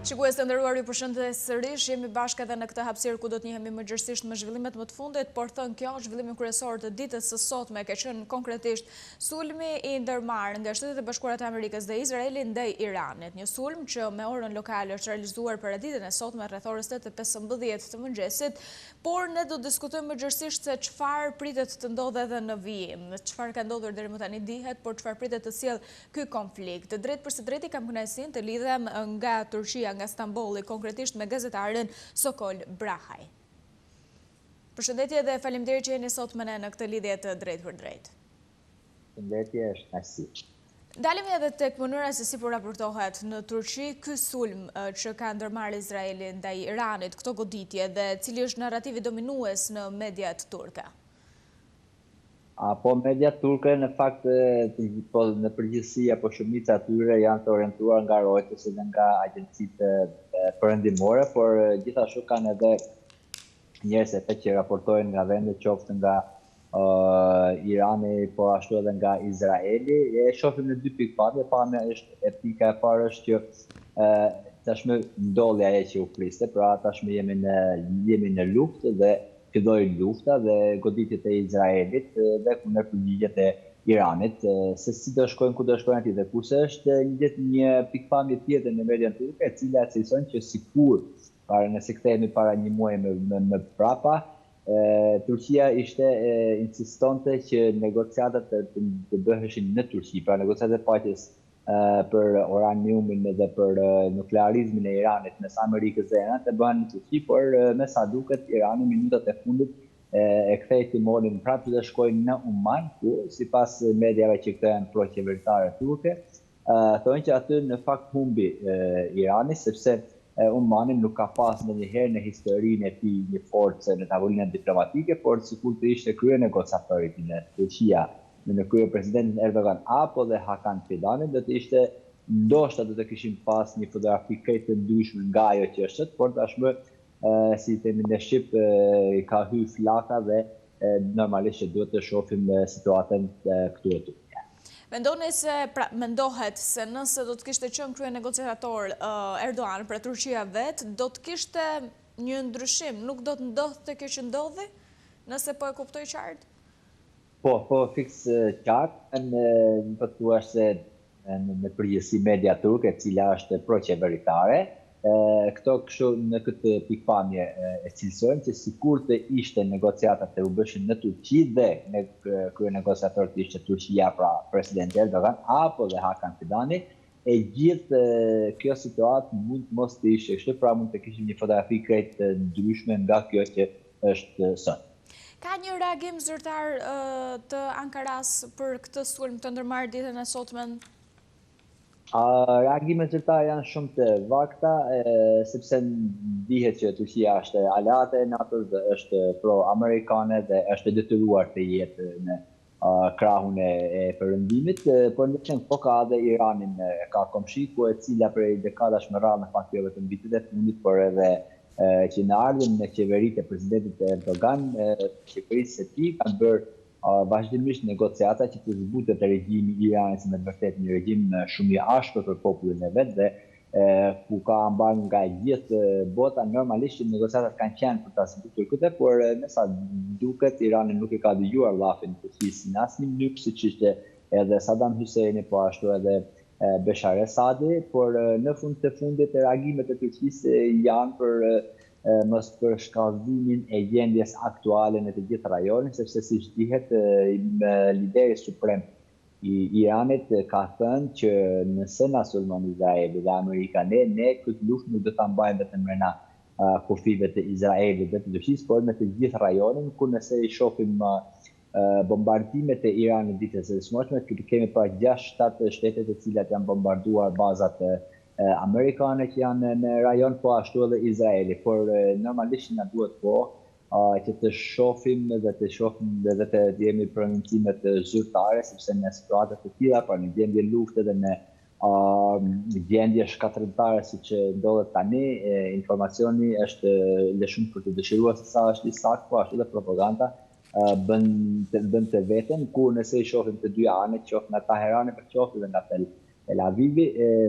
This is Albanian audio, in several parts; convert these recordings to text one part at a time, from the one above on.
Shikues të nderuar, ju përshëndes sërish. Jemi bashkë edhe në këtë hapësirë ku do të njihemi më gjërësisht me zhvillimet më të fundit, por thënë kjo zhvillimi kryesor të ditës së sotme ka qenë konkretisht sulmi i ndërmarrë nga Shtetet e Bashkuara të Amerikës dhe Izraeli ndaj Iranit. Një sulm që me orën lokale është realizuar për ditën e sotme rreth orës 8:15 të mëngjesit, por ne do të diskutojmë më gjërësisht se çfarë pritet të ndodhë edhe në vijim, çfarë ka ndodhur deri më tani dihet, por çfarë pritet të sjellë ky konflikt. Drejt për së drejti kam kënaqësinë të lidhem nga Turqia, nga Stambolli, konkretisht me gazetaren Sokol Brahaj. Përshëndetje dhe faleminderit që jeni sot me ne në këtë lidhje të drejtë për drejtë. Përshëndetje, është kënaqësi. Dalemi edhe tek mënyra se si po raportohet në Turqi ky sulm që ka ndërmarrë Izraeli ndaj Iranit, këto goditje dhe cili është narrativi dominues në mediat turke. Po media turke në fakt në përgjithësi apo shumica e tyre janë të orientuar nga Reuters dhe nga agjencitë perëndimore, por gjithashtu kanë edhe njerëz që raportojnë nga vende qoftë nga Irani, po ashtu edhe nga Izraeli. E shohim në dy pikpamje. Pamja është pika e parë është që tashmë ndolli ajo që u priste, pra tashmë jemi në luftë dhe filloi lufta dhe goditjet e Izraelit dhe kundër përgjigjet e Iranit, se si do shkojnë, ku do shkojnë aty dhe kurse është një pikpamje tjetër në median turke, e cila thekson që sikur nëse kthehemi para një muaji më prapa, Turqia insistonte që negociatat të bëheshin në Turqi, pra negociatat e paqes për uraniumin dhe për nuklearizmin e Iranit mes Amerikës dhe Iranit të bëhen në Turqi, por me sa duket Irani minutat e fundit e kthei timonin prapë dhe shkojnë në Oman, ku sipas mediave që këto janë pro-qeveritare turke, thonë që aty në fakt humbi Irani, sepse Omani nuk ka pas ndonjëherë në historinë e tij një forcë në tavolinën diplomatike, por sikur të ishte krye negociatorit në Turqia, në krye presidentin Erdogan apo dhe Hakan Fidani, do të ishte ndoshta do të kishim pas një fotografi krejt të ndryshme nga ajo që është, por tashmë si themi në shqip ka hyrë flaka dhe normalisht që duhet të shohim situatën këtu e Turqia. Mendohet se nëse do të kishte qenë krye negociator Erdogan për Turqia vet, do të kishte një ndryshim, nuk do të ndodhte kjo që ndodhi, nëse po e kuptoj qartë? Po, fiks qartë, po thua se në përgjithësi media turke, e cila është pro-qeveritare, këto kështu në këtë pikpamje e cilësojnë që sikur të ishte negociatat të u bëshin në Turqi dhe në krye negociator të ishte Turqia, pra presidenti Erdogan apo dhe Hakan Fidani, e gjithë kjo situatë mund mos të ishte kështu, pra mund të kishim një fotografi krejt të ndryshme nga kjo që është sot. Ka një reagim zyrtar të Ankaras për këtë sulm të ndërmarrë ditën e sotmen? Reagimet zyrtare janë shumë të vakta, sepse dihet që Turqia është aleate e NATO-s dhe është pro-amerikane dhe është detyruar të jetë në krahun e perëndimit, por në qenë po ka edhe Iranin, ka komshi ku e cila prej dekadash me radhë në fakt jo vetëm vitet e fundit, por edhe që në ardhën në qeveritë e presidentit Erdogan, qeverisë së tij kanë bërë vazhdimisht negociata që të zbutet regjimi i Iranit me vërtet një regjim shumë i ashpër për popullin e vet dhe ku ka mbar nga gjithë bota, normalisht që negociatat kanë qenë për ta zbutur këtë, por me sa duket Irani nuk e ka dëgjuar llafin të Turqisë në asnjë mënyrë, siç ishte edhe Saddam Husseini, po ashtu edhe Bashar al-Assadi, por në fund të fundit reagimet e Turqisë janë për mos për shkallëzimin e gjendjes aktuale në të gjithë rajonin, sepse siç dihet lideri suprem i Iranit ka thënë që nëse na sulmon Izraeli dhe Amerika, ne këtë luftë nuk do ta mbajmë vetëm brenda kufive të Izraelit dhe të Turqisë, por me të gjithë rajonin, ku nëse i shohim bombardimet e Iranit ditës së sotme, kemi pra 6-7 shtete të cilat janë bombarduar bazat amerikane që janë në rajon, po ashtu edhe Izraeli, por normalisht na duhet që të shohim dhe të jemi për mendimet zyrtare, sepse në situata të tilla, pra në gjendje lufte dhe në gjendje shkatërtare siç ndodhet tani, informacioni është shumë për të dëshiruar se sa është i saktë, po ashtu edhe propaganda bën të veten, ku nëse i shohim të dy anët, qoftë nga Teherani për qoftë dhe nga Tel Tel Avivi,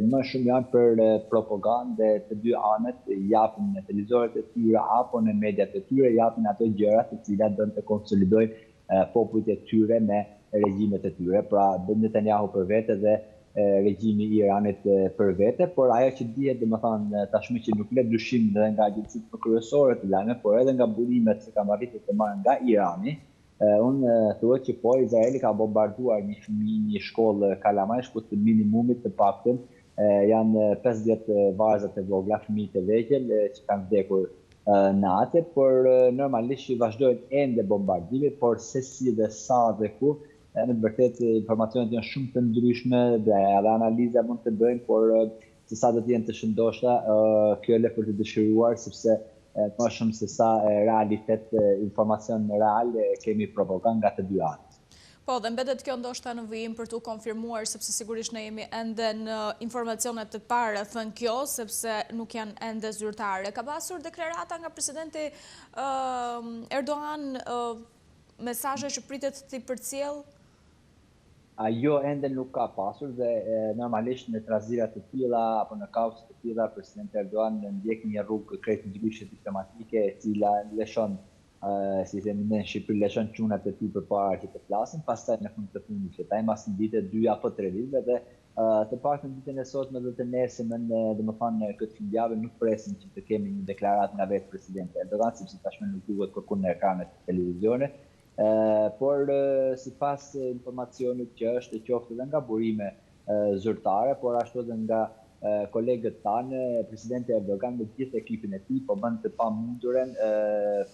më shumë janë për propagandë të dy anët, japin në televizorët e tyre apo në mediat e tyre, japin ato gjërat të cilat do të konsolidojnë popujt e tyre me regjimet e tyre. Pra, Netanyahu për vete dhe regjimi i Iranit për vete, por ajo që dihet, domethënë tashmë që nuk le dyshim dhe nga agjencitë kryesore të lajmeve, por edhe nga burimet që kam arritur të marr nga Irani, unë thuhet që po Izraeli ka bombarduar një shkollë Kalamaj, ku të minimumit të paktën janë 50 vajza të vogla, fëmijë të vegjël që kanë vdekur në atë, por normalisht vazhdojnë ende bombardimit, por se si dhe sa dhe ku, në të vërtetë informacionet janë shumë të ndryshme dhe edhe analiza mund të bëjmë, por se sa do të jenë të shëndoshta, kjo le për të dëshiruar, sepse më shumë se sa realitet, informacion real, kemi propagandë nga të dy anët. Po, dhe mbetet kjo ndoshta në vijim për të konfirmuar, sepse sigurisht ne jemi ende në informacionet të para thënë kjo, sepse nuk janë ende zyrtare. Ka pasur deklarata nga presidenti Erdogan, mesazhe që pritet të përcjell? Jo, ende nuk ka pasur dhe normalisht në trazirat të tilla apo në kaosë të tilla presidenti Erdogan ndjek një rrugë krejt ndryshe diplomatike e cila lëshon, si themi ne në Shqipëri, lëshon çunat e tij përpara që të flasin, pastaj në fund të fundit që taj mas një ditë, 2 apo 3 ditëve dhe të paktën ditën e sotme dhe të nesërmen, domethënë këtë fundjavë nuk presim që të kemi një deklaratë nga vetë presidenti Erdogan, sepse tashmë nuk duhet kërkun në ekranet të televizionit. Por sipas informacionit që është qoftë edhe nga burime zyrtare, por ashtu edhe nga kolegët tanë, presidenti Erdogan me gjithë ekipin e tij po bën të pamunduren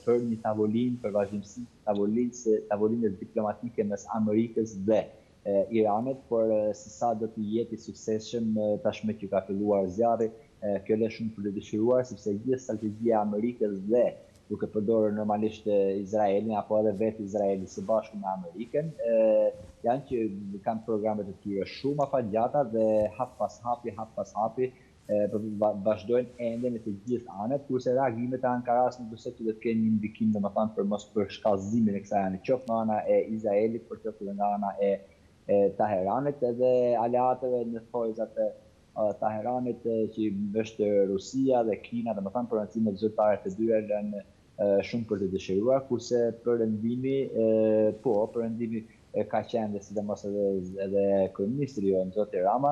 për një tavolinë për vazhdimsi tavolinës diplomatike mes Amerikës dhe Iranit, por se sa do të jetë i suksesshëm tashmë që ka filluar zjarri, kjo le shumë për të dëshiruar, sepse gjithë strategjia e Amerikës dhe duke përdorur normalisht Izraelin apo edhe vetë Izraeli së bashku me Amerikën, janë që kanë programet e tyre shumë afatgjata dhe hap pas hapi vazhdojnë ende në të gjithë anët, kurse reagimet e Ankaras nuk do të kenë një ndikim domethënë për mos përshkallëzimin e kësaj ane, qoftë nga ana e Izraelit, por qoftë edhe nga ana e Teheranit edhe aleatëve në thojzat e Teheranit që është Rusia dhe Kina, domethënë përëndimet zyrtare të dyre janë shumë për të dëshiruar, kurse perëndimi ka qenë dhe sidomos edhe kryeministri jonë zoti Rama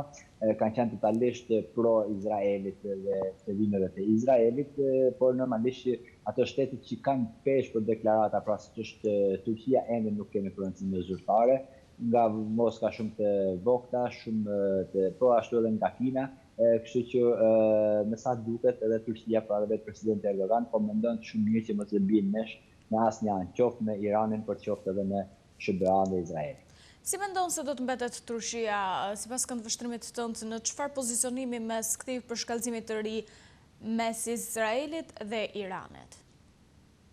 kanë qenë totalisht pro-Izraelit dhe qëllimeve të Izraelit, por normalisht ato shtetet që kanë pesh për deklarata, pra siç është Turqia, ende nuk kemi përëndime zyrtare, nga Moska shumë të vogla, po ashtu edhe nga Kina, kështu që me sa duket edhe Turqia, pra edhe presidenti Erdogan, po mendon shumë mirë që mos e bien mesh në asnjë anë, qoftë me Iranin, por qoftë edhe me SBA dhe Izraelin. Si mendon se do të mbetet Turqia, sipas këndvështrimit tënd, në çfarë pozicionimi mes këtij përshkallëzimit të ri mes Izraelit dhe Iranit?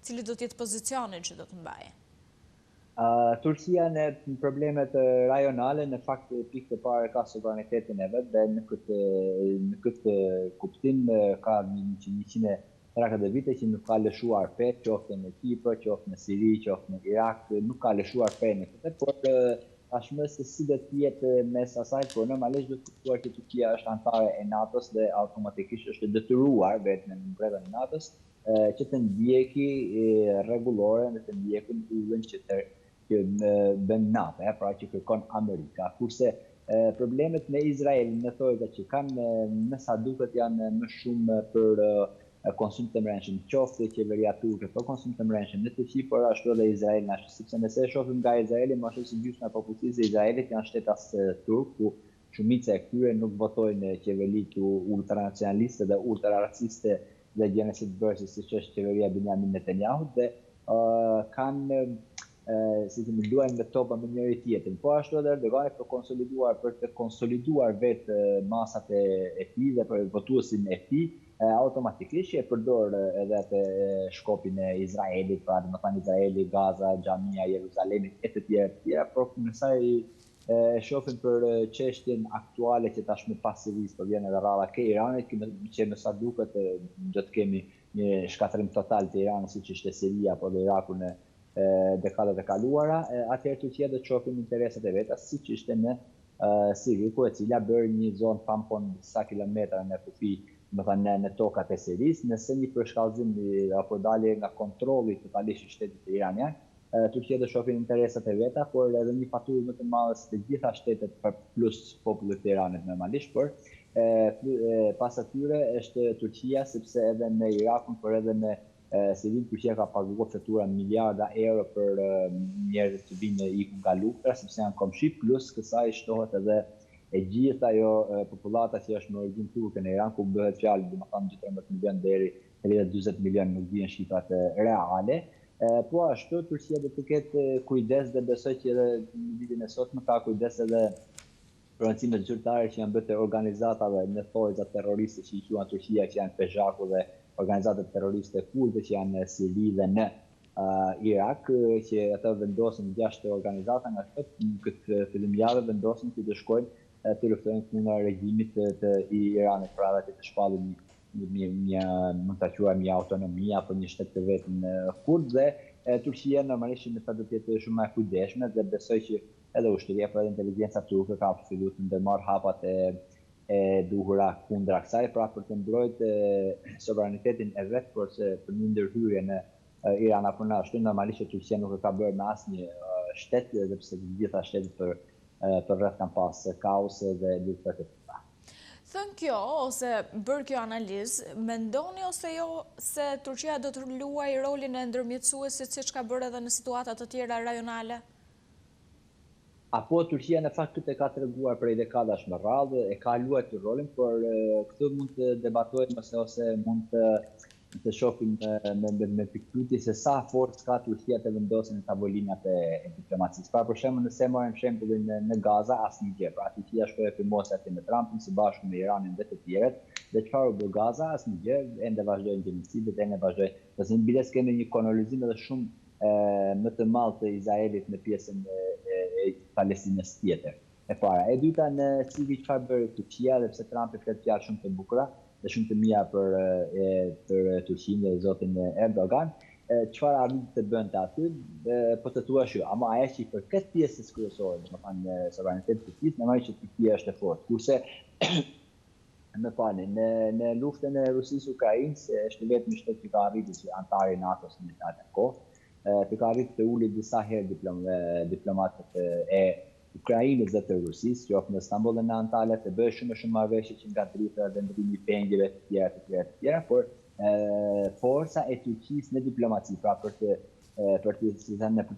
Cili do të jetë pozicioni që do të mbajë? Turqia në problemet rajonale, në fakt pikë të parë ka sovranitetin e vetë dhe në këtë kuptim ka 130 vite që nuk ka lëshuar fe, qoftë në Kipër, qoftë në Siri, qoftë në Irak, nuk ka lëshuar fe në këtë, por tashmë se si do të jetë mes asaj, por normalisht do të kuptuar që Turqia është anëtare e NATO-s dhe automatikisht është detyruar vetë në mbretën e NATO-s që të ndjeki rregullore dhe të ndjekin urdhën që bën NATO, pra që kërkon Amerika. Kurse problemet me Izraelin në thojza që kanë me sa duket janë më shumë për konsum të mrenshëm, qoftë qeveria turke për konsum të mrenshëm në Turqi, por ashtu edhe Izraelin ashtu, sepse nëse e shohim nga Izraeli, më ashtu si gjysma e popullsisë e Izraelit janë shtetas turk, ku shumica e këtyre nuk votojnë qeveri ultranacionaliste dhe ultraraciste dhe gjenosid bërësi, siç është qeveria Benjamin Netanyahu, dhe kanë si të menduajnë me topa me njëri tjetrin. Po ashtu edhe Erdogani për të konsoliduar vetë masat e tij dhe për votuesin e tij, automatikisht e përdor edhe atë shkopin e Izraelit, pra domethënë Izraeli, Gaza, Xhamia, Jeruzalemit e të tjera, por nësa e shohim për çështjen aktuale që tashmë pasivisht po vjen edhe rradha ke Iranit, që me sa duket do të kemi një shkatërim total të Iranit, siç ishte Siria apo dhe Iraku në dekadat e kaluara, atëherë Turqia do të shohim interesat e veta, siç ishte në Siriku, e cila bërë një zonë tampon disa kilometra në kufi, në tokat e Sirisë, nëse një përshkallëzim apo dalje nga kontrolli totalisht i shtetit iranian, Turqia do shohin interesat e veta, por edhe një faturë më të madhe se të gjitha shtetet plus popullit të Iranit normalisht, por pas atyre është Turqia, sepse edhe në Irakun, por edhe në Sirinë, Turqia ka paguar fatura miliarda euro për njerëzit që vinë ikun nga luftra, sepse janë komshi, plus kësaj shtohet edhe e gjithë ajo popullata që është me origjinë turke në Iran, ku bëhet fjalë domethënë 13 milion deri 40 milion, nuk dihen shifrat reale. Po ashtu Turqia do të ketë kujdes dhe besoj që edhe në vitin e sotme ka kujdes edhe për rëndësimet zyrtare që janë bërë të organizatave në thojza terroriste që i quajnë Turqia, që janë PJAK dhe organizatat terroriste kurde që janë në Siri dhe në Irak, që ata vendosin 6 organizata nga këtë fillim javë vendosin që të shkojnë të luftojnë kundër regjimit të Iranit, pra edhe të shpallin mund të quaj një autonomi apo një shtet të vetëm në kurd, dhe Turqia normalisht në ta do të jetë shumë e kujdesshme dhe besoj që edhe ushtria për inteligjenca turke ka filluar të ndërmarrë hapat e duhura kundra kësaj, pra për të mbrojtur sovranitetin e vet, por se për një ndërhyrje në Iran apo në ashtu normalisht Turqia nuk e ka bërë me asnjë shtet, edhe pse të gjitha shtetet për rreth kanë pas kaos dhe lufta të tilla. Thënë kjo, ose bërë kjo analizë, mendoni ose jo se Turqia do të luajë rolin e ndërmjetësuesit siç ka bërë edhe në situata të tjera rajonale? Apo Turqia në fakt këtë e ka treguar prej dekadash me radhë, e ka luajtur rolin, por këtë mund të debatojmë ose mund të shohim me pikpyetje se sa forcë ka Turqia të vendosë në tavolinat e diplomacisë. Pra për shembull, nëse marrim shembullin në Gaza, asnjë gjë. Pra Turqia shkoi firmos aty me Trumpin së bashku me Iranin dhe të tjerët, dhe çfarë u bë Gaza, asnjë gjë, ende vazhdojnë genocidet, ende vazhdojnë. Pasi biles kemi një kolonizim edhe shumë më të madh të Izraelit në pjesën e Palestinës tjetër. E para, e dyta, në Siri çfarë bëri Turqia, dhe pse Trumpi flet fjalë shumë të bukura dhe shumë të mira për Turqinë dhe zotin Erdogan, çfarë arrit të bënte aty, po të thuash jo, ama ajo që për këtë pjesës kryesore, domethënë sovranitetin e Turqisë, normalisht që Turqia është e fortë. Kurse më falni, në luftën e Rusisë-Ukrainës është vetëm një shtet që ka arritur si antar i NATO-s në atë kohë, që ka arritur të ulë disa herë diplomatët e Ukrainës dhe të Rusisë, qoftë në Istanbul dhe në Antalya, të bëjë shumë marrëveshje që nga drita dhe ndrimi i pengjeve të tjera, por forca e Turqisë në diplomaci, pra për të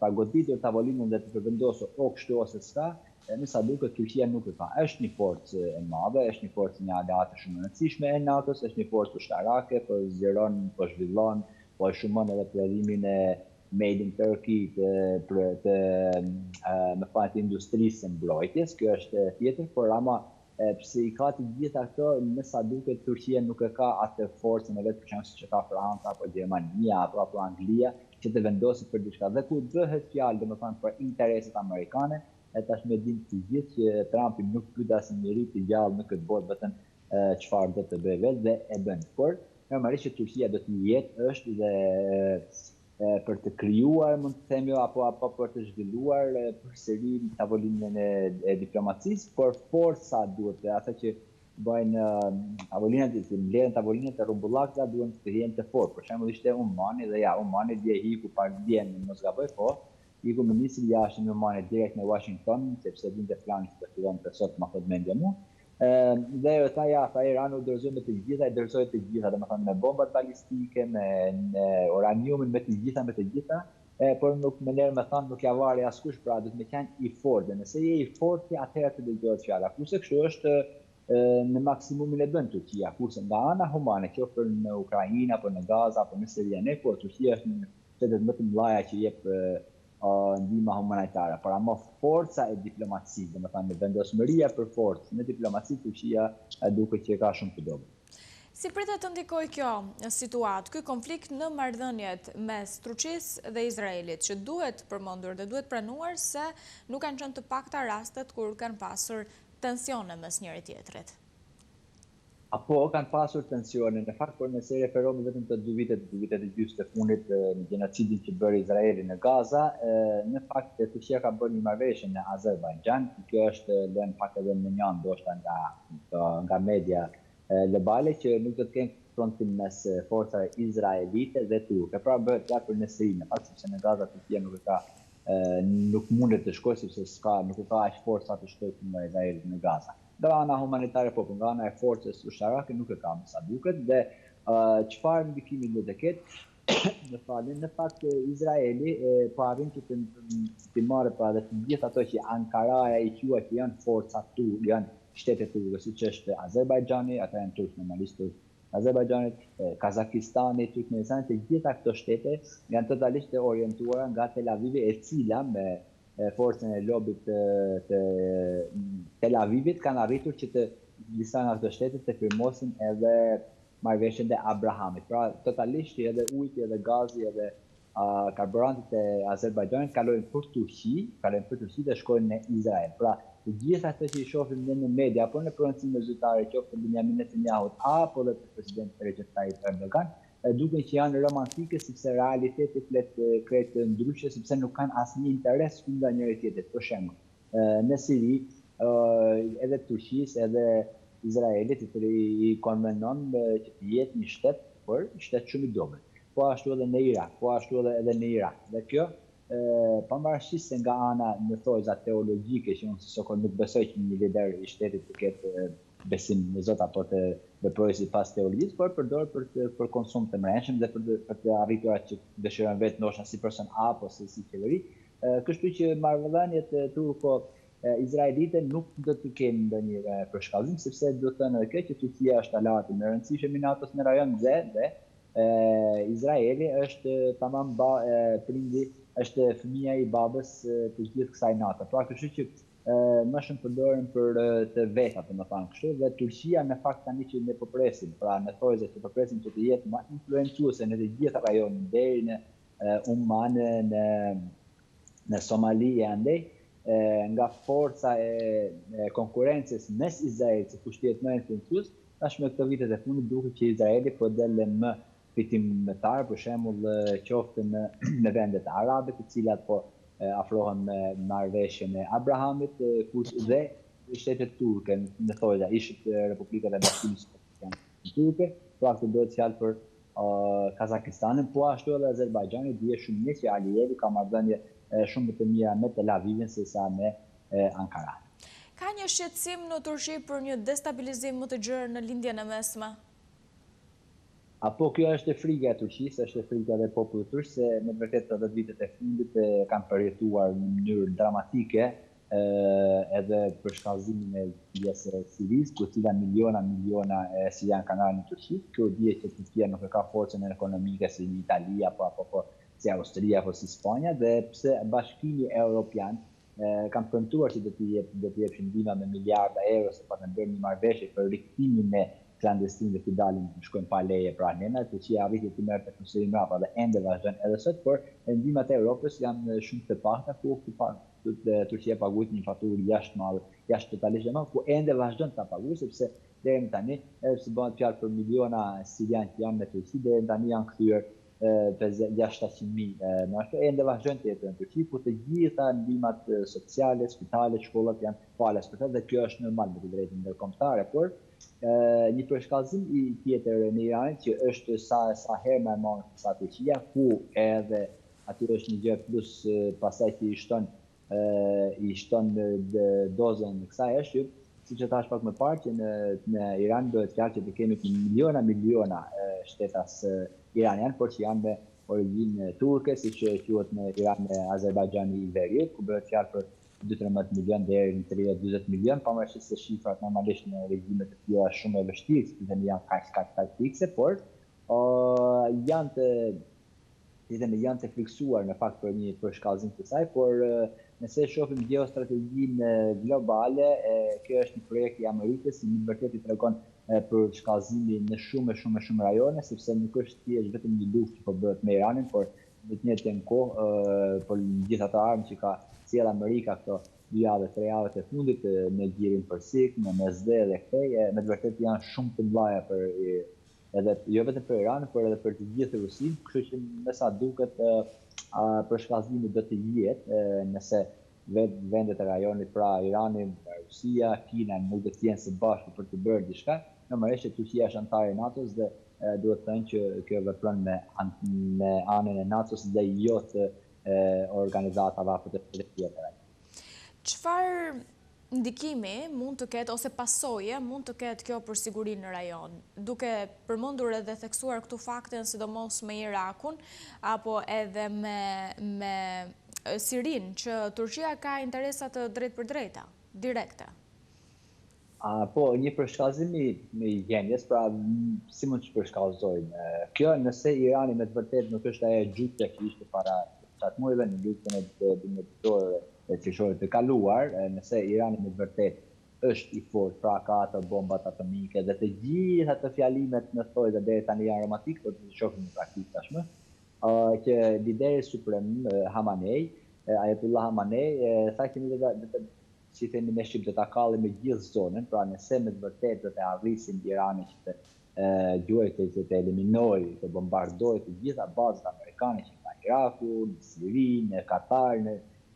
përgatitur tavolinën dhe të përvendosur o kështu ose s'ka, në sa duket Turqia nuk e ka. Është një forcë e madhe, është një forcë një aleate shumë e rëndësishme e NATO-s, është një forcë ushtarake, po zgjeron, po zhvillon, po shumon edhe prodhimin e Made in Turkey të industrisë së mbrojtjes. Kjo është tjetër, por ama pse i ka të gjitha këto, në sa duket Turqia nuk e ka atë forcën e vet, për shembull siç e ka Franca apo Gjermania apo Anglia, që të vendosit për diçka. Dhe kur bëhet fjalë domethënë për interesat amerikane, tashmë dinë të gjithë që Trumpi nuk pyet asnjëri të gjallë në këtë botë, vetëm çfarë do të bëjë vetë dhe e bën. Por normalisht që Turqia do të jetë është dhe për të krijuar, mund të themi, apo për të zhvilluar përsëri tavolinën e diplomacisë, por forca duhet, ata që bëjnë mbledhin tavolinat e rrumbullakta duhen të jenë të fortë. Për shembull ishte Omani, dhe ja, Omani dje hiku dje, mos gaboj, po iku ministri jashtë në Omani direkt në Washington, sepse vinte plani që të fillonte sot, ma thot mendja mua. Dhe tha Irani u dorëzoi me të gjitha, domethënë me bombat balistike, me uraniumin, me të gjitha, por nuk më lërë me thënë nuk ja vari askush, pra duhet me qenë i fortë. Nëse je i fortë, atëherë të dëgjohet fjala. Kurse kështu është në maksimumin e bën Turqia, kurse nga ana humane, qoftë në Ukrainë apo në Gaza apo në Siri, po Turqia është një shtetet më të mëdha që jep ndihma humanitare, por ama forca e diplomacisë, domethënë vendosmëria për forcë në diplomaci, Turqia duket që ka shumë të dobët. Si pritet të ndikojë kjo situatë, ky konflikt në marrëdhëniet mes Turqisë dhe Izraelit, që duhet përmendur dhe duhet pranuar se nuk kanë qenë të pakta rastet kur kanë pasur tensione mes njëri tjetrit? Apo kanë pasur tensione, në fakt, por nëse referohemi vetëm të dy vitet e gjysmë të fundit në gjenocidin që bëri Izraeli në Gaza, në fakt Turqia ka bërë një marrëveshje në Azerbajxhan, kjo është lënë pak edhe në një ndoshta nga media globale që nuk do të kenë konfrontim mes forcave izraelite dhe turke. Pra bëhet fjalë për nesërinë, në fakt sepse në Gaza Turqia nuk mundet të shkojë sepse nuk ka aq forca të shkojë nga Izraeli në Gaza. Nga ana humanitare po, nga ana e forcës ushtarake nuk e kam sa duket dhe çfarë ndikimi do të ketë në fakt Izraeli po arrin të marrë para të gjithë ato që Ankaraja i quajë që janë forca turke, janë shtete turke, siç është Azerbajxhani, ata janë turk normalisht Azerbajxhanit, Kazakistani, Turkmenistani, të gjitha këto shtete janë totalisht të orientuara nga Tel Avivi, e cila me forcën e lobit të Tel Avivit kanë arritur që disa nga këto shtete të firmosin edhe marrëveshjen e Abrahamit. Pra totalisht edhe ujiti, edhe gazi, edhe karburantit e Azerbajxhanit kalojnë për Turqi dhe shkojnë në Izrael. Pra të gjitha ato që i shohim në media apo në prononcime zyrtare, qoftë të Benjamin Netanyahu apo dhe të presidenti Recep Tayyip Erdogan, duke që janë romantike sepse realiteti krejt ndryshe sepse nuk kanë asnjë interes nga njëri tjetrit. Për shembull, në Siri, edhe Turqisë, edhe Izraelit i konvenon që të jetë një shtet shumë i dobët. Po ashtu edhe në Irak, po ashtu edhe në Irak. Dhe kjo pavarësisht se nga ana në thojza teologjike që unë sokon nuk besoj që një lider i shtetit të ketë besim në Zot apo të veprojë sipas teologjisë, por përdor për konsum të mrenshëm dhe për të arritur atë që dëshiron vetë ndoshta si person apo si qeveri. Kështu që marrëdhëniet turko-izraelite nuk do të kenë ndonjë përshkallëzim, sepse do të thënë edhe kjo që Turqia është aleati më i rëndësishëm i NATO-s në rajon dhe Izraeli është tamam prindi, është fëmia i babës të gjithë kësaj NATO. Pra kështu që më shumë përdoren për të vetat, domethënë kështu, dhe Turqia në fakt tani që ne po presim, pra në thojze që po presim që të jetë më influencuese në të gjitha rajonin deri në Oman, në Somali e andej, nga forca e konkurrencës mes Izraelit se kush jetë më influencues, tash me këto vitet e fundit duket që Izraeli po del më fitimtar, për shembull qoftë në vendet arabe, të cilat po afrohen me marrëveshjen e Abrahamit dhe shtetet turke në thojza, ishit Republikat e Bashkimit Sovjetike turke, pra këtë bëhet fjalë për Kazakistanin, po ashtu edhe Azerbajxhani dihet shumë mirë që Aliyevi ka marrëdhënie shumë të mira me Tel Avivin sesa me Ankara. Ka një shqetësim në Turqi për një destabilizim më të gjerë në lindjen e mesme? Apo kjo është frika e Turqisë, është frika dhe popullit turq, se në vërtet të 10 vitet e fundit kanë përjetuar në mënyrë dramatike edhe për shkallëzimin e pjesës së Sirisë, ku cila miliona sirianë kanë ardhur në Turqi. Kjo dihet që Turqia nuk ka forcën ekonomike si Italia apo si Austria apo si Spanja, dhe pse Bashkimi Evropian kanë premtuar që do t'i jepshin ndihma me miliarda euro se pas kanë bërë një marrëveshje për rikthtimin e klandestinëve që dalin shkojnë pa leje pra nena, Turqia arriti të merrte konsiderim rrapa dhe ende vazhdon edhe sot, por ndihmat e Europës janë shumë të pakta, ku Turqia paguajt një faturë jashtë totalisht e madhe, ku ende vazhdon ta paguajë sepse deri më tani, edhe pse bëhet fjalë për miliona sirianë që janë në Turqi, deri më tani janë kthyer 600.000 në ashtu, ende vazhdojnë të jetë në Turqi, ku të gjitha ndihmat sociale, spitale, shkollat janë falas për të, dhe kjo është normal me të drejtën ndërkombëtare, por një përshkallëzim i tjetër në Iran që është sa herë më e madhe sa Turqia, ku edhe aty është një gjë plus pasaj që i shton dozën në kësaj është, siç e thash pak më parë, që në Iran bëhet fjalë që të kemi miliona shtetas iranian, por që janë me origjinë turke, siç quhet në Iran Azerbajxhani i Veriut, ku bëhet fjalë për 12 milion deri në 30-40 milion, pavarësisht se shifrat normalisht në regjime të tjera shumë e vështirë, sepse janë kaq fikse, por janë të fiksuar në fakt për një përshkallëzim të saj, por nëse shohim geostrategjinë globale, kjo është një projekt i Amerikës, në vërtet i tregon për shkallëzimin në shumë rajone, sepse nuk është thjesht vetëm një luftë që po bëhet me Iranin, por në të njëjtën kohë për gjithë ato armë që ka sjell Amerika, këto 2 javë, 3 javët e fundit me gjirin për sik, me MSD dhe këtej, me të vërtet janë shumë të mëdha për edhe jo vetëm për Iranin, por edhe për të gjithë Rusinë, kështu që me sa duket përshkallëzimi do të jetë nëse vendet e rajonit, pra Irani, Rusia, Kina nuk do të jenë së bashku për të bërë diçka, normalisht që Turqia është antare e NATO-s dhe duhet thënë që kjo vepron me anën e NATO-s dhe jo të organizatave apo të tjera. Çfarë ndikimi mund të ketë ose pasoje mund të ketë kjo për sigurinë në rajon, duke përmendur edhe theksuar këtu faktin sidomos me Irakun apo edhe me Sirinë, që Turqia ka interesa të drejtpërdrejta, direkte? Po, një përshkallëzim i gjendjes, pra si mund të përshkallëzojmë. Kjo nëse Irani me të vërtet nuk është ajo gjutja që ishte para qatë muajve në luftën e dimnjëtore qershore të kaluar, nëse Irani me të vërtet është i fortë, pra ka ato bombat atomike dhe të gjitha të fjalimet në thojë dhe deri tani janë romantik, por të shohim në praktikë tashmë, që lideri suprem Hamanei, Ayatollah Hamanei, tha që si themi me Shqip, do ta kalli me gjithë zonën, pra nëse me të vërtet do të arrisin Irani që të gjuajtë që të eliminoj, të bombardoj të gjitha bazat amerikane që nga Iraku, në Siri, në Katar,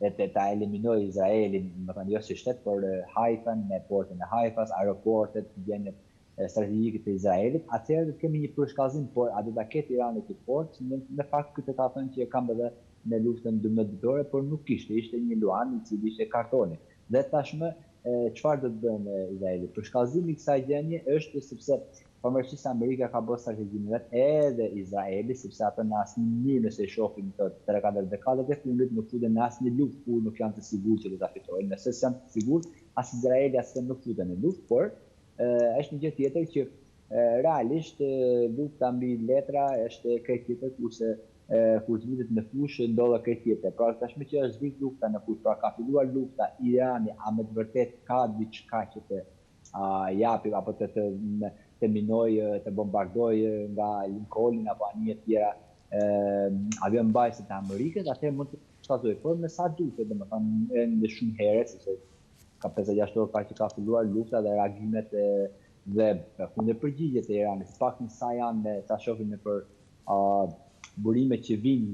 të ta eliminoj Izraelin, më thënë jo si shtet, por Haifën, në portin e Haifas, aeroportet, gjendet strategjike të Izraelit, atëherë do të kemi një përshkallëzim, por a do ta ketë Irani të fortë, në fakt këtë ta thënë që kam edhe në luftën ndërmjetësore, por nuk ishte një luan i cili ishte kartoni. Dhe tashmë çfarë do të bëjmë Izraeli? Përshkallëzimi i kësaj gjendje është sepse pavarësisht se Amerika ka bërë strategjinë vet, edhe Izraeli, sepse ata në asnjë mënyrë nëse shohim të 3-4 dekadat e fundit nuk futen në asnjë luftë kur nuk janë të sigurt që do ta fitojnë. Nëse janë të sigurt, as Izraeli as nuk futen në luftë, por është një gjë tjetër që realisht lufta mbi letra është krejt tjetër kurse kur të vitet në fushë ndodha krejt tjetër. Pra tashmë që është vit lufta në fushë, pra ka filluar lufta, Irani a me të vërtet ka diçka që të japi apo të minoj, të bombardoj nga Lincoln apo anije tjera avion mbajtësit e Amerikës, atëherë mund të shkatoj. Por me sa duket, domethënë edhe shumë herë, sepse ka 5-6 orë që ka filluar lufta dhe reagimet dhe kundërpërgjigjet e Iranit, paktën sa janë, ta shohim për burime që vinë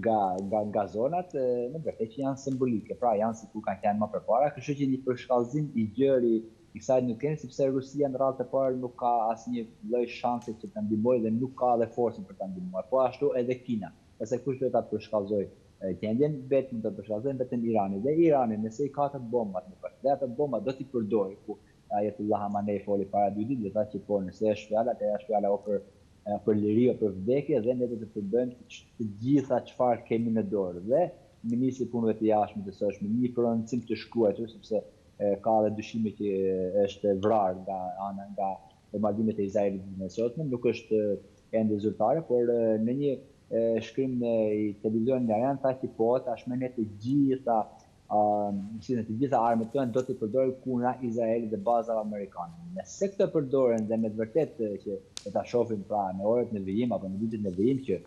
nga zonat, në vërtet që janë simbolike, pra janë sikur kanë qenë më përpara, kështu që një përshkallëzim i gjëri i kësaj nuk kemi, sepse Rusia në radhë të parë nuk ka asnjë lloj shansi që ta ndihmojë dhe nuk ka edhe forcën për ta ndihmuar. Po ashtu edhe Kina. Nëse kush do ta përshkallëzojë gjendjen, vetëm do të përshkallëzojnë vetëm Irani. Dhe Irani, nëse i ka ato bombat në pas, dhe ato bomba do t'i përdorë, ku Ayatollah Khamenei foli para 2 ditë, dhe tha që po nëse është fjala, atëherë është fjala për liri o për vdekje, dhe ne do të përbëjmë të gjitha çfarë kemi në dorë. Dhe ministri i punëve të jashtme të SSH me një prononcim të shkruar, sepse ka edhe dyshime që është vrarë nga bombardimet e Izraelit në sotme, nuk është ende zyrtare, por në një shkrim i televizionit nga Iran tha që po tashmë ne të gjitha armët tonë do të përdorin kundra Izraelit dhe bazave amerikane. Nëse këto përdoren dhe me të vërtet që do ta shohim pra në orët në vijim apo në vitet në vijim që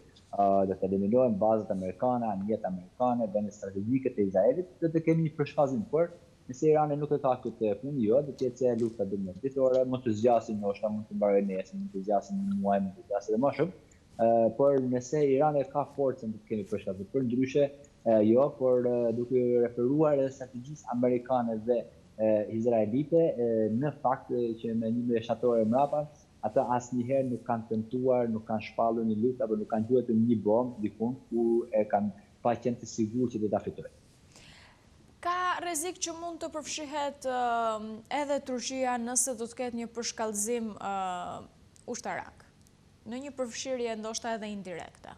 do të eliminohen bazat amerikane, anijet amerikane, vende strategjike të Izraelit, do të kemi një përshkallëzim, por nëse Irani nuk e ka këtë punë, jo, do të jetë se lufta ndërmjetësore, mund të zgjasin ndoshta, mund të mbarojë nesër, mund të zgjasin një muaj, mund të zgjasin edhe më shumë. Por nëse Irani ka forcën, do të kemi përshkallëzim. Për ndryshe jo, por duke referuar edhe strategjisë amerikane dhe izraelite, në fakt që me 11 shtatore mbrapa, ata asnjëherë nuk kanë tentuar, nuk kanë shpallur një luftë apo nuk kanë gjuajtur një bombë dikun ku e kanë pa qenë të sigurt që do ta fitojnë. Ka rrezik që mund të përfshihet edhe Turqia nëse do të ketë një përshkallëzim ushtarak, në një përfshirje ndoshta edhe indirekte.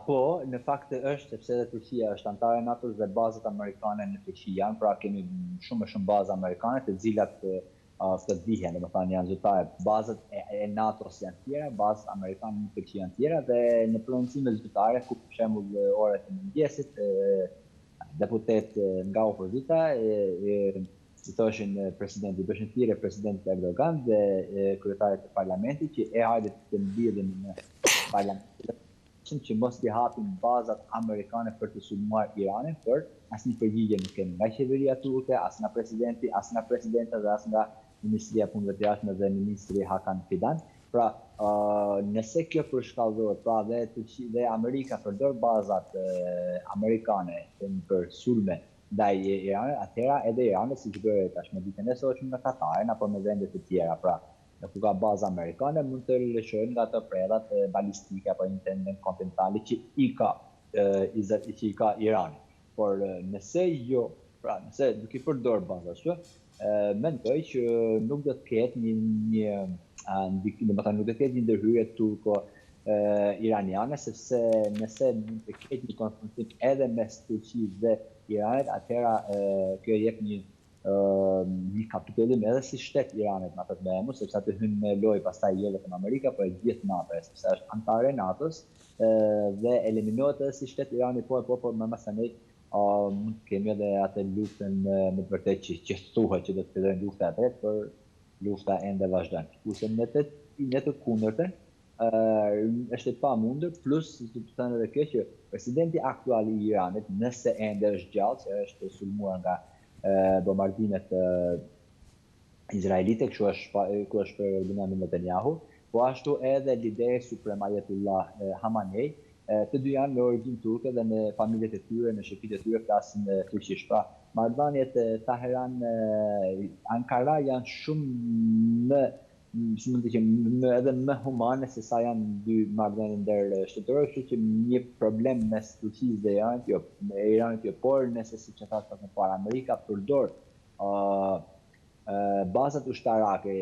Po, në fakt është, sepse edhe Turqia është antare e NATO-s dhe bazat amerikane në Turqi janë, pra kemi shumë bazë amerikane të cilat të dihen, domethënë janë zyrtare. Bazat e NATO-s janë tjera, bazat amerikane në Turqi janë tjera, dhe në prononcime zyrtare, ku për shembull orët e mëngjesit, deputet nga opozita i thoshin presidenti, bëshin thirrje presidenti Erdogan dhe kryetarit të parlamentit që hajde të mbyllim në parlament që mos t'i hapin bazat amerikane për të sulmuar Iranin, por asnjë përgjigje nuk kemi nga qeveria turke, as nga presidenti, as nga presidenta dhe as nga Ministria e Punëve të Jashtme dhe Ministri Hakan Fidan. Pra, nëse kjo përshkallëzohet, pra dhe Amerika përdor bazat amerikane për sulme ndaj Iranit, atëherë edhe Irani, siç bëri tashmë ditën e sotme me Katarin apo me vende të tjera, pra ku ka baza amerikane, mund të lëshojnë nga ato prerrat balistike apo interkontinentale që i ka Irani. Por nëse jo, pra nëse duke përdor baza ashtu, mendoj që nuk do të ketë nuk do të ketë një ndërhyrje turko-iraniane, sepse nëse mund të ketë një konfrontim edhe mes Turqisë dhe Iranit, atëherë kjo jep një kapitolim edhe si shtet Iranit në atë të memu, sepse atë hyn në lojë pastaj jo vetëm Amerika, por gjithë NATO, sepse është antare e NATO-s dhe eliminohet edhe si shtet Iranit, por më masanej mund të kemi edhe atë luftën me të vërtetë që thuhet që do të fillojnë lufta e tretë, por lufta ende vazhdon. Kurse në të kundërtën është e pamundur, plus të thënë edhe kjo që presidenti aktual i Iranit, nëse ende është gjallë, se është sulmuar nga bombardimet izraelite, kështu është për Benjamin Netanyahu, po ashtu edhe lideri suprem Ayatollah Khamenei, të dy janë me origjinë turke dhe në familjet e tyre, në shtëpitë e tyre flasin turqisht. Pra, marrëdhëniet Teheran-Ankara janë shumë edhe më humane se sa janë dy marrëdhënie ndërshtëtorë, kështu që një problem mes Turqisë dhe Iranit jo, por nëse siç e thash pak më parë, Amerika përdor bazat ushtarake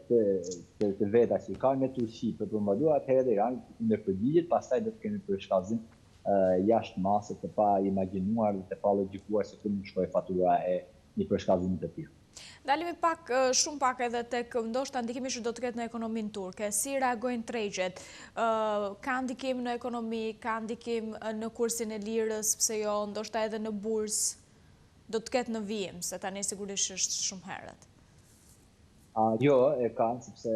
të veta që ka në Turqi për përmbajtur, atëherë dhe Irani ndërpërgjigjet, pastaj do të kemi përshkallëzim jashtë masës të pa imagjinuar dhe të pa logjikuar se ku mund shkojë fatura e një përshkallëzimi të tillë. Dalimi shumë pak edhe tek ndoshta ndikimi që do të ketë në ekonominë turke. Si reagojnë tregjet? Ka ndikim në ekonomi, ka ndikim në kursin e lirës, pse jo, ndoshta edhe në bursë? Do të ketë në vijim, se tani sigurisht është shumë herët. Jo, e kanë, sepse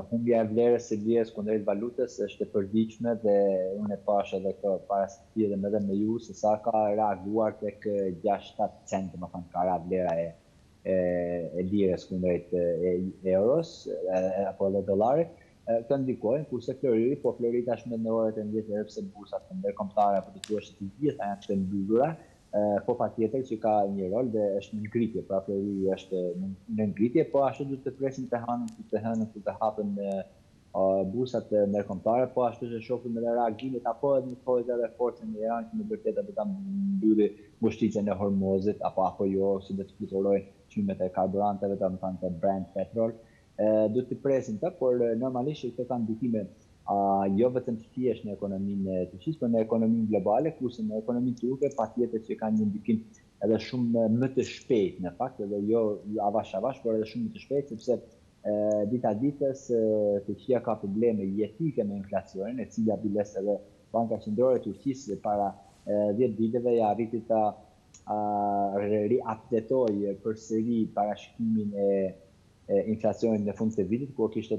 humbja e vlerës së lirës kundrejt valutës është e përditshme dhe unë e pash edhe para se të pjedhem edhe me ju, se sa ka reaguar tek 6-7 cent, më thënë, ka vlera e lirës kundrejt euros apo edhe dollarit. Këtë ndikojnë, kurse floriri, po floriri tashmë në orët e mëngjesit edhe pse bursat ndërkombëtare apo të thuash të gjitha janë të mbyllura, po patjetër që ka një rol dhe është në ngritje, pra floriri është në ngritje, po ashtu do të presim të hënën të hapen bursat ndërkombëtare, po ashtu që shohim edhe reagimet apo edhe në kohë edhe forcën e Iranit që në vërtetë do ta mbylli mushtritën e Hormuzit apo jo, si do të fluturojnë çmimet e karburanteve, domethënë të Brent petrol. Do të presim të, por normalisht këto kanë ndikime jo vetëm thjesht në ekonominë e Turqisë, por në ekonominë globale, kurse në ekonominë turke patjetër që kanë një ndikim edhe shumë më të shpejt në fakt, edhe jo avash, por edhe shumë më të shpejt, sepse dita ditës Turqia ka probleme jetike me inflacionin, e cila biles edhe Banka Qendrore e Turqisë para 10 viteve ja arriti ta riupdatojë përsëri parashikrimin e inflacionit në fund të vitit, kur kishte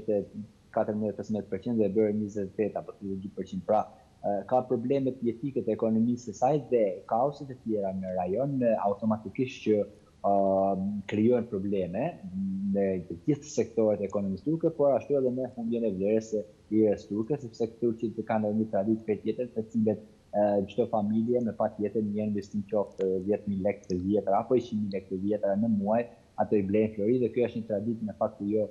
14-15% dhe bërë 28 apo 32%. Pra, ka problemet jetike të ekonomisë së saj dhe kaoset e tjera në rajon automatikisht që krijojnë probleme në të gjithë sektorët e ekonomisë turke, por ashtu edhe në humbjen e vlerës së lirës turke, sepse turqit kanë një traditë tjetër të cilët çdo familje me patjetër një investim qoftë 10.000 lekë të vjetra apo 100.000 lekë të vjetra në muaj, ato i blejnë flori dhe kjo është një traditë në fakt jo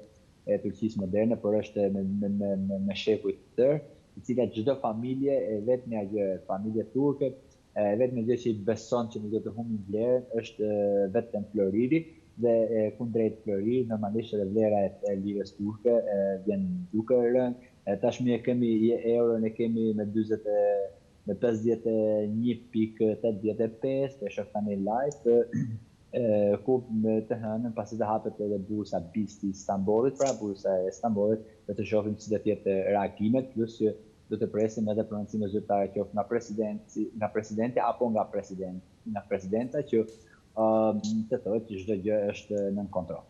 e Turqisë moderne, por është me shekuj të tërë, i cila çdo familje e vetmja gjë, familje turke, vetëm gjë që i beson që nuk do të humbin vlerën është vetëm floriri dhe kundrejt floririt normalisht edhe vlera e lirës turke vjen duke rënë. Tashmë kemi euron, e kemi me 51.85, e shoh tani live, ku të hënën pasi të hapet edhe bursa BIST i Istanbulit, pra bursa e Istanbulit, do të shohim si do të jetë reagimet, plus që do të presim edhe prononcime zyrtare qoftë nga presidenti apo nga presidenta që të thotë që çdo gjë është nën kontroll.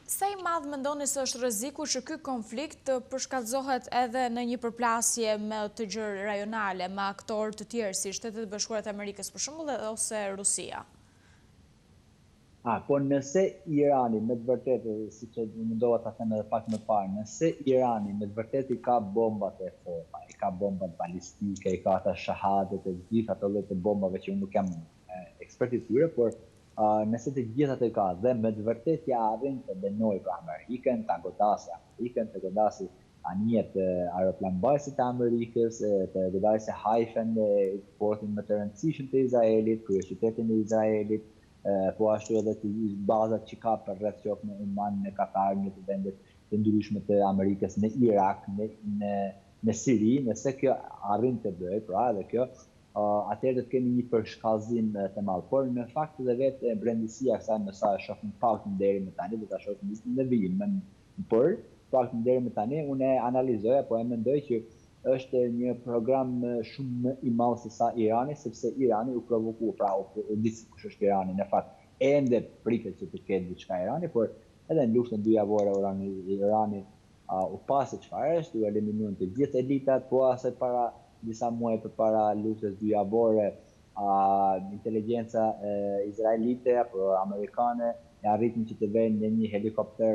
Sa i madh mendoni se është rreziku që ky konflikt të përshkallëzohet edhe në një përplasje me të gjërë rajonale, me aktorë të tjerë si Shtetet e Bashkuara të Amerikës për shembull ose Rusia? Po nëse Irani me të vërtetë, si që mundova ta them edhe pak më parë, nëse Irani me të vërtetë i ka bombat e forta, i ka bombat balistike, i ka ata shahadet e gjithë ato lloj të bombave që unë nuk jam ekspert i tyre, por nëse të gjitha të ka dhe me të vërtetë ja arrin të dënoj për Amerikën, ta godasë Amerikën, të godasë anijet aeroplanbajësit të Amerikës, të godasë Haifen, portin më të rëndësishëm të Izraelit, kryeqytetin e Izraelit, po ashtu edhe të bazat që ka për rreth qoftë në Oman, në Katar, në të vendet të ndryshme të Amerikës, në Irak, në Siri, nëse kjo arrin të bëjë, pra edhe kjo, atëherë do të kemi një përshkallëzim të madh. Por në fakt edhe vetë brendësia kësaj më sa e shohim faktin deri më tani, do ta shohim në vijim, por faktin deri më tani unë e analizoj apo e mendoj që është një program shumë më i madh se sa Irani, sepse Irani u provoku, pra u di kush është Irani, në fakt ende pritet që të ketë diçka Irani, por edhe në luftën dyjavore Irani u pasi çfarë është, u eliminuan të gjithë elitat, po asaj para disa muaj përpara luftës dyjavore, inteligjenca izraelite apo amerikane e arritën që të vënë në një helikopter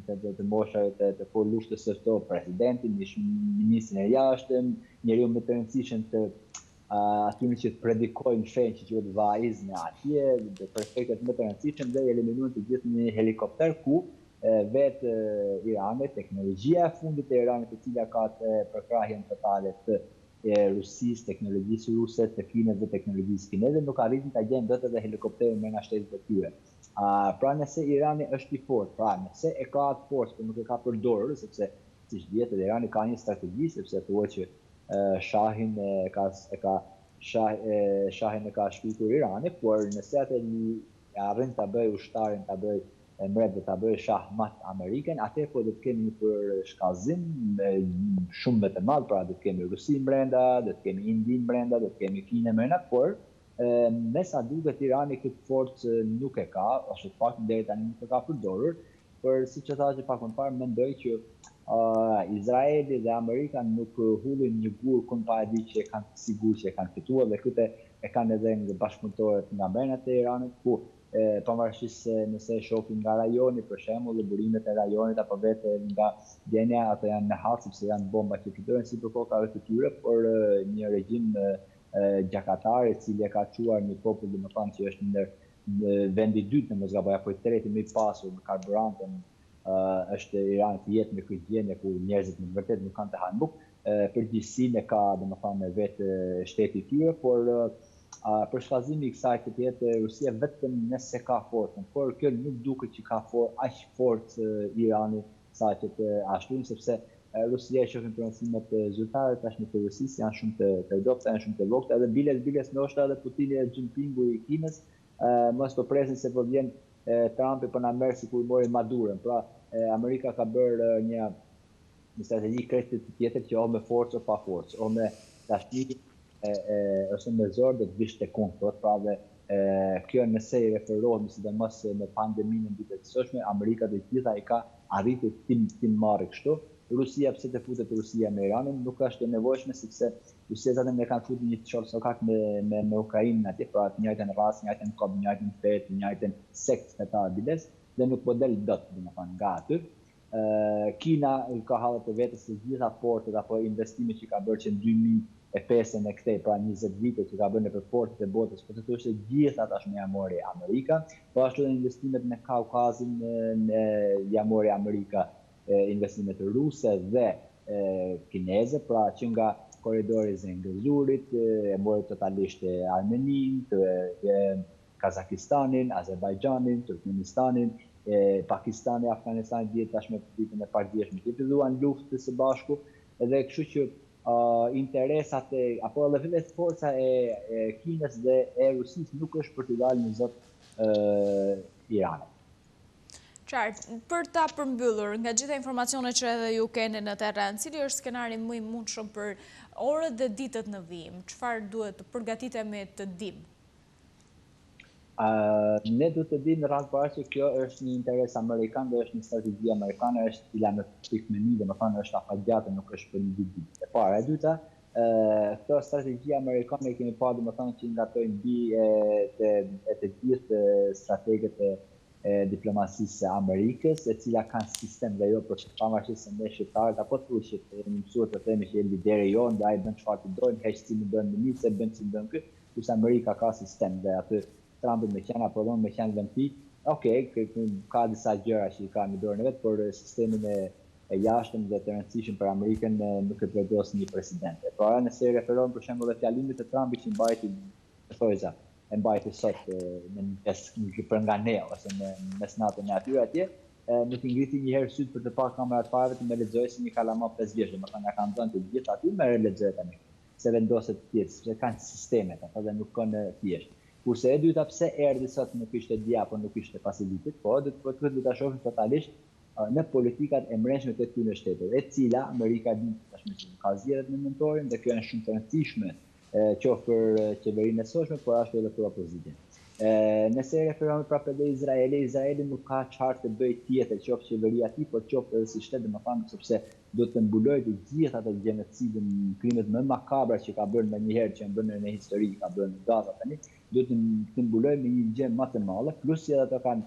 të moshave të luftës së shtop presidentin, ministrin e jashtëm, njeriu më të rëndësishëm të atyre që predikojnë shenjë që quhet vaiz në atje, dhe prefektët më të rëndësishëm dhe eliminuan të gjithë në një helikopter ku vetë Irani, teknologjia e fundit e Iranit e cila ka të përkrahjen totale të Rusisë, teknologjisë ruse, të Kinës dhe teknologjisë kineze, nuk arritën ta gjejnë dot edhe helikopterin brenda shtetit të tyre. Pra nëse Irani është i fortë, pra nëse e ka atë forcë, por nuk e ka përdorur, sepse siç dihet edhe Irani ka një strategji, sepse thuhet që shahin e ka shkruar Irani, por nëse atë arrin ta bëj ushtarin, ta bëj mbret dhe ta bëj shahmat Amerikën, atëherë po do të kemi një përshkallëzim shumë më të madh, pra do të kemi Rusin brenda, do të kemi Indin brenda, do të kemi Kinën brenda, por me sa duket Irani këtë forcë nuk e ka, ose të paktën deri tani nuk e ka përdorur, por siç e thash pak më parë, mendoj që Izraeli dhe Amerika nuk hullin një gur kur pa e di që e kanë të sigurt që e kanë fituar, dhe këtë e kanë edhe nga bashkëpunëtorët nga brenda të Iranit, ku pavarësisht se nëse e shohim nga rajoni, për shembull, burimet e rajonit apo vetë nga djenja, ato janë në hap sepse janë bomba që fitohen sipër kokave të tyre, por një regjim gjakatar i cili e ka quar një popull, domethënë që është në vendi i dytë në mos gaboj, apo i treti më i pasur me karburantën, është Irani, të jetë në këtë gjendje ku njerëzit në të vërtetë nuk kanë të hanë bukë, përgjegjësinë e ka domethënë vetë shteti i tyre, por përshkallëzimi i kësaj të jetë Rusia vetëm nëse ka forcën, por kjo nuk duket që ka aq forcë Irani sa që të ashtu, sepse Rusia e shohim pronësimet zyrtare tashmë të Rusisë janë shumë të dobta, janë shumë të vogla, edhe biles ndoshta edhe Putini e Jinpingu i Kinës mos po presin se po vjen Trumpi po na merr sikur mori Madurën. Pra Amerika ka bërë një strategji krejt tjetër që o me forcë o pa forcë, o me dashuri ose me zor do të vish tek kundërt, pra dhe kjo nëse i referohemi sidomos me pandeminë në vitet e sotme, Amerika dhe gjitha i ka arritur tim marrë kështu. Rusia pse të futet Rusia me Iranin nuk është e nevojshme, sepse Rusia zaten e kanë futur një çorë sokak me Ukrainën atje, pra të njëjtën rasë, njëjtën kopë, njëjtën fetë, njëjtën sekt fetar biles, dhe nuk po del dot, domethënë nga aty. Kina ka hallet e vetes se gjitha portet apo investimet që ka bërë që në 2005 e këtej, pra 20 vite që ka bërë nëpër portet e botës, po të thoshte gjitha tashmë ja mori Amerika, po ashtu edhe investimet në Kaukazin ja mori Amerika, investimet ruse dhe kineze, pra që nga korridori i Zengëzurit e mori totalisht Armeninë, Kazakistanin, Azerbajxhanin, Turkmenistanin, Pakistani, Afganistani, dihet tashmë ditën e pardjeshme që filluan luftë së bashku, edhe kështu që interesat apo edhe vetë forca e Kinës dhe e Rusisë nuk është për të dalë në zot Iranit. Qartë, për ta përmbyllur, nga gjitha informacionet që edhe ju keni në terren, cili është skenari më i mundshëm për orët dhe ditët në vijim? Çfarë duhet të përgatitemi të dimë? Ne du të dimë në radhë parë që kjo është një interes amerikan dhe është një strategji amerikane, është cila në pikmeni dhe më thonë është afatgjate, nuk është për një ditë. E para, e dyta, këto strategji amerikane kemi pa dhe më thonë që nga tojnë bi e të gjithë strategët e diplomasisë Amerikës, e cila kanë sistem dhe jo për që pavarësisht se ne shqiptarët, apo të ushit, në mësuar të themi që e lideri jonë, dhe a i bënë çfarë të dojnë, heqë cilë bënë në një, se bënë cilë bënë këtë, kurse Amerika ka sistem dhe aty Trumpit me qenë aprodon me qenë vëndi, ka disa gjëra që i ka në dorën e vetë, por sistemin e jashtëm dhe të rëndësishëm për Amerikën nuk e përdos një presidente. Pra nëse referon për shembull dhe fjalimit të Trumpit që e mbajti sot për nga ne ose në mesnatën e atyre atje, nuk i ngriti një herë syt për të parë kamerat parave të me lexojë si një kalama 5 vjeçë, më thënë kanë dhënë të gjithë aty me lexojë tani. Se vendoset të tjerë, sepse kanë sistemet, ata dhe nuk kanë thjesht. Kurse e dyta pse erdhi sot nuk ishte dia apo nuk ishte paseditit, po do të ta shohim totalisht në politikat e mbrëmshme të këtyre shteteve, e cila Amerika tashmë ka zgjedhjet në nëntorin dhe kjo është shumë e rëndësishme, qoftë për qeverinë e sotshme, por ashtu edhe për opozitën. Nëse referohemi prapë te Izraeli nuk ka çfarë të bëjë tjetër, qoftë qeveria e tij, por qoftë edhe si shtet, domethënë sepse do të mbulojë të gjithë ato gjenocidin, krimet më makabra që ka bërë ndonjëherë që janë bërë në histori, ka bërë në Gaza tani, do të mbulojë me një gjë më të madhe, plus që ato kanë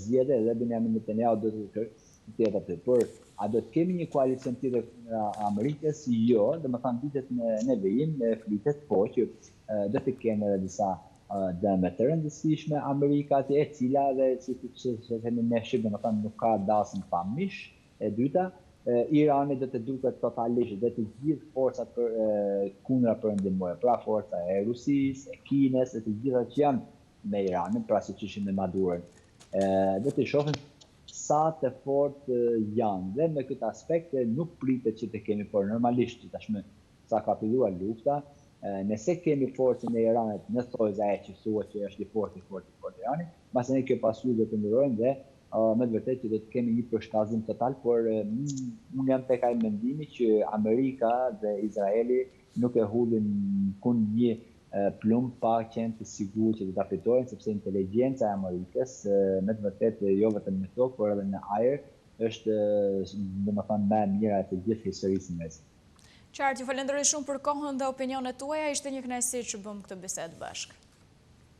zgjedhje dhe Benjamin Netanyahu do të tjetë aty. Por a do të kemi një koalicion tjetër nga Amerikës? Jo, domethënë ditet në vijim, flitet po që do të kenë edhe disa dëme të rëndësishme Amerika e cila dhe si themi ne shqip domethënë nuk ka dasëm pa mish. E dyta, Irani do të duket totalisht dhe të gjithë forcat kundra perëndimore, pra forca e Rusisë, e Kinës, e të gjitha që janë me Iranin, pra siç ishin me Maduron. Do të shohim sa të fortë janë dhe në këtë aspekt nuk pritet që të kemi, por normalisht tashmë sa ka filluar lufta, nëse kemi forcën e Iranit në thojza e që thuhet që është i fortë Irani, mbas ne kjo pasuri do të ndrojmë dhe me të vërtetë që do të kemi një përshkallëzim total, por unë jam tek ai mendimi që Amerika dhe Izraeli nuk e humbin kund një plumb pa qenë të sigurt që do ta fitojnë, sepse inteligjenca e Amerikës me të vërtetë jo vetëm në tokë, por edhe në ajër është domethënë më e mira e të gjithë historisë mes. Qartë, ju falenderoj shumë për kohën dhe opinionet tuaja, ishte një kënaqësi që bëm këtë bisedë bashkë.